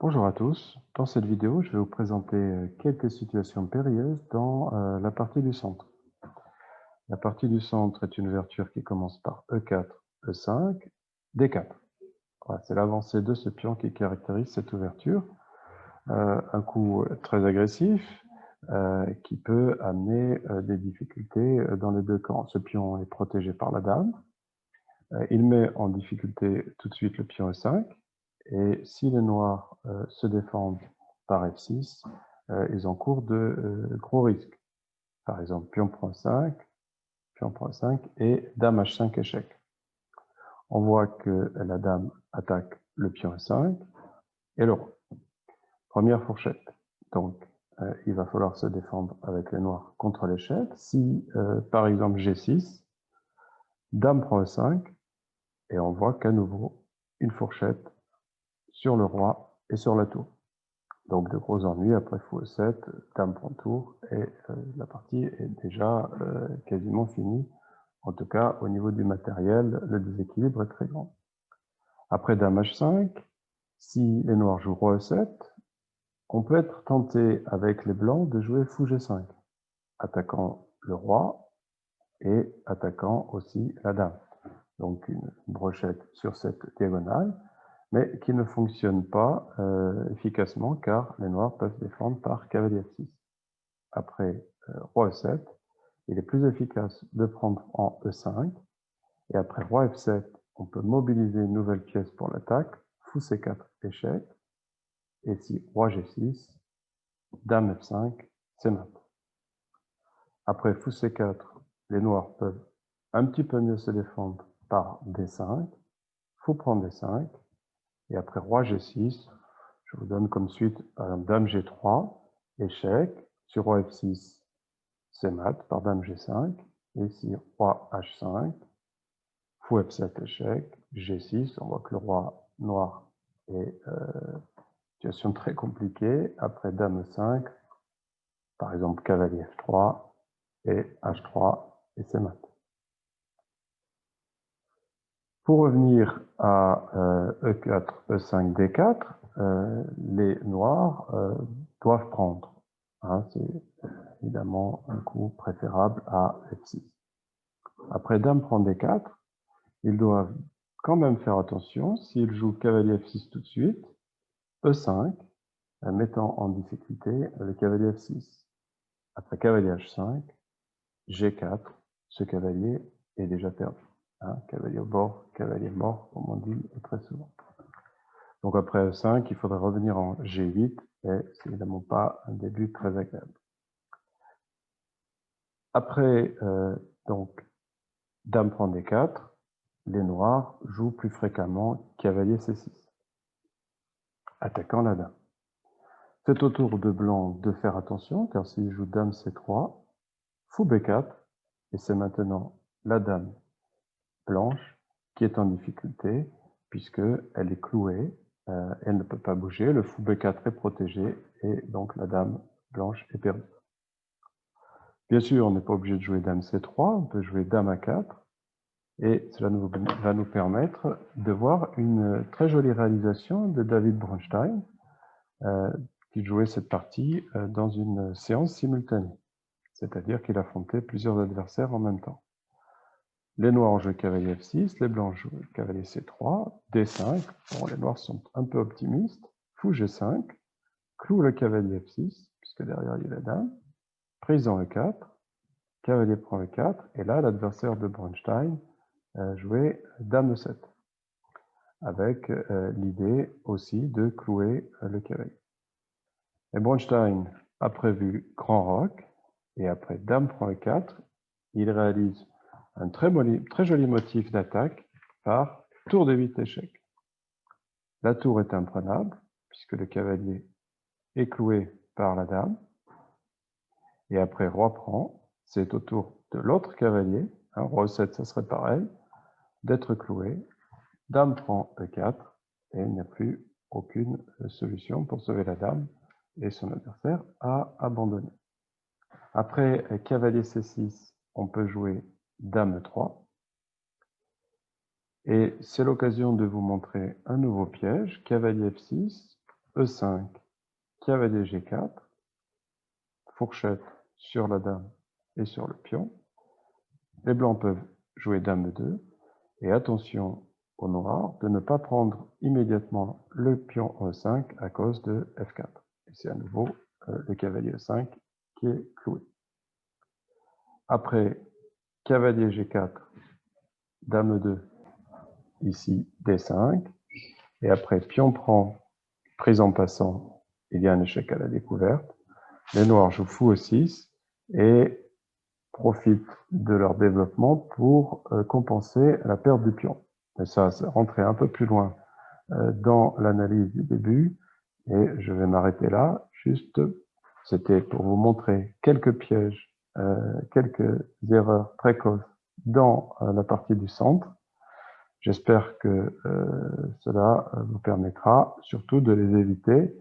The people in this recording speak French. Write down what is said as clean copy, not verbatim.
Bonjour à tous. Dans cette vidéo, je vais vous présenter quelques situations périlleuses dans la partie du centre. La partie du centre est une ouverture qui commence par E4, E5, D4. Voilà, c'est l'avancée de ce pion qui caractérise cette ouverture. Un coup très agressif qui peut amener des difficultés dans les deux camps. Ce pion est protégé par la dame. Il met en difficulté tout de suite le pion E5. Et si les noirs se défendent par F6, ils encourent de gros risques. Par exemple, pion prend 5 et dame H5 échec. On voit que la dame attaque le pion E5 et le roi. Première fourchette. Donc, il va falloir se défendre avec les noirs contre l'échec. Si, par exemple, G6, dame prend E5, et on voit qu'à nouveau, une fourchette sur le roi et sur la tour. Donc de gros ennuis, après fou E7, dame prend tour, et la partie est déjà quasiment finie. En tout cas, au niveau du matériel, le déséquilibre est très grand. Après dame H5, si les noirs jouent roi E7, on peut être tenté avec les blancs de jouer fou G5, attaquant le roi et attaquant aussi la dame. Donc une brochette sur cette diagonale, mais qui ne fonctionne pas efficacement car les noirs peuvent défendre par cavalier F6. Après roi E7, il est plus efficace de prendre en E5, et après roi F7, on peut mobiliser une nouvelle pièce pour l'attaque, fou C4 échec, et si roi G6, dame F5, c'est mat. Après fou C4, les noirs peuvent un petit peu mieux se défendre par D5, fou prend D5, et après roi G6, je vous donne comme suite dame G3, échec, sur roi F6, c'est mat par dame G5, et si roi H5, fou F7 échec, G6, on voit que le roi noir est situation très compliquée, après dame E5, par exemple cavalier F3, et H3, et c'est mat. Pour revenir à E4, E5, D4, les noirs doivent prendre. Hein, c'est évidemment un coup préférable à F6. Après dame prend D4, ils doivent quand même faire attention. S'ils jouent cavalier F6 tout de suite, E5, mettant en difficulté le cavalier F6. Après cavalier H5, G4, ce cavalier est déjà perdu. Hein, cavalier au bord, cavalier mort, comme on dit très souvent. Donc après E5, il faudrait revenir en G8, et c'est évidemment pas un début très agréable. Après, donc, dame prend D4, les noirs jouent plus fréquemment cavalier C6, attaquant la dame. C'est au tour de blanc de faire attention, car s'il joue dame C3, fou B4, et c'est maintenant la dame blanche qui est en difficulté, puisqu'elle est clouée, elle ne peut pas bouger, le fou B4 est protégé, et donc la dame blanche est perdue. Bien sûr, on n'est pas obligé de jouer dame C3, on peut jouer dame A4, et cela va nous permettre de voir une très jolie réalisation de David Bronstein, qui jouait cette partie dans une séance simultanée, c'est-à-dire qu'il affrontait plusieurs adversaires en même temps. Les noirs ont joué cavalier F6, les blancs jouent cavalier C3, D5, bon, les noirs sont un peu optimistes, fou G5, cloue le cavalier F6, puisque derrière il y a la dame, prise en E4, cavalier prend E4, et là l'adversaire de Bronstein jouait dame E7, avec l'idée aussi de clouer le cavalier. Et Bronstein a prévu grand roc, et après dame prend E4, il réalise un très joli motif d'attaque par tour de 8 échecs. La tour est imprenable, puisque le cavalier est cloué par la dame, et après roi prend, c'est au tour de l'autre cavalier, roi E7 ça serait pareil, d'être cloué, dame prend E4, et il n'y a plus aucune solution pour sauver la dame, et son adversaire a abandonné. Après cavalier C6, on peut jouer dame E3, et c'est l'occasion de vous montrer un nouveau piège, cavalier F6, E5, cavalier G4, fourchette sur la dame et sur le pion. Les blancs peuvent jouer dame E2, et attention aux noirs de ne pas prendre immédiatement le pion E5 à cause de F4. Et c'est à nouveau le cavalier E5 qui est cloué. Après, cavalier G4, dame E2, ici D5, et après pion prend, prise en passant, il y a un échec à la découverte. Les noirs jouent fou E6 et profitent de leur développement pour compenser la perte du pion. Et ça, c'est rentré un peu plus loin dans l'analyse du début, et je vais m'arrêter là. Juste, c'était pour vous montrer quelques pièges, quelques erreurs précoces dans la partie du centre. J'espère que cela vous permettra surtout de les éviter